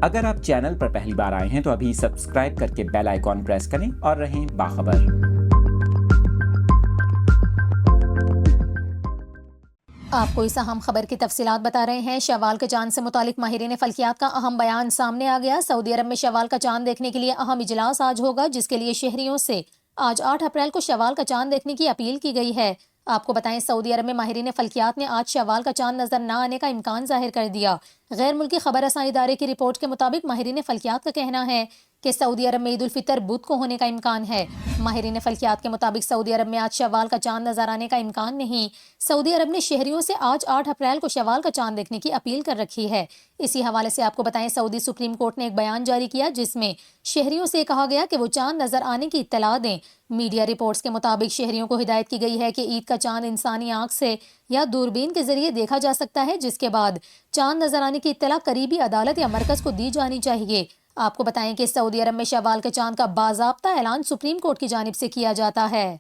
اگر آپ چینل پر پہلی بار آئے ہیں تو ابھی سبسکرائب کر کے بیل آئیکن پریس کریں اور رہیں باخبر۔ آپ کو اس اہم خبر کی تفصیلات بتا رہے ہیں۔ شوال کے چاند سے متعلق ماہرین فلکیات کا اہم بیان سامنے آ گیا۔ سعودی عرب میں شوال کا چاند دیکھنے کے لیے اہم اجلاس آج ہوگا، جس کے لیے شہریوں سے آج 8 اپریل کو شوال کا چاند دیکھنے کی اپیل کی گئی ہے۔ آپ کو بتائیں، سعودی عرب میں ماہرین فلکیات نے آج شوال کا چاند نظر نہ آنے کا امکان ظاہر کر دیا۔ غیر ملکی خبر رساں ادارے کی رپورٹ کے مطابق ماہرین فلکیات کا کہنا ہے کہ سعودی عرب میں عید الفطر بدھ کو ہونے کا امکان ہے۔ ماہرین فلکیات کے مطابق سعودی عرب میں آج شوال کا چاند نظر آنے کا امکان نہیں۔ سعودی عرب نے شہریوں سے آج 8 اپریل کو شوال کا چاند دیکھنے کی اپیل کر رکھی ہے۔ اسی حوالے سے آپ کو بتائیں، سعودی سپریم کورٹ نے ایک بیان جاری کیا جس میں شہریوں سے کہا گیا کہ وہ چاند نظر آنے کی اطلاع دیں۔ میڈیا رپورٹس کے مطابق شہریوں کو ہدایت کی گئی ہے کہ عید کا چاند انسانی آنکھ سے یا دوربین کے ذریعے دیکھا جا سکتا ہے، جس کے بعد چاند نظر آنے کی اطلاع قریبی عدالت یا مرکز کو دی جانی چاہیے۔ آپ کو بتائیں کہ سعودی عرب میں شوال کے چاند کا باضابطہ اعلان سپریم کورٹ کی جانب سے کیا جاتا ہے۔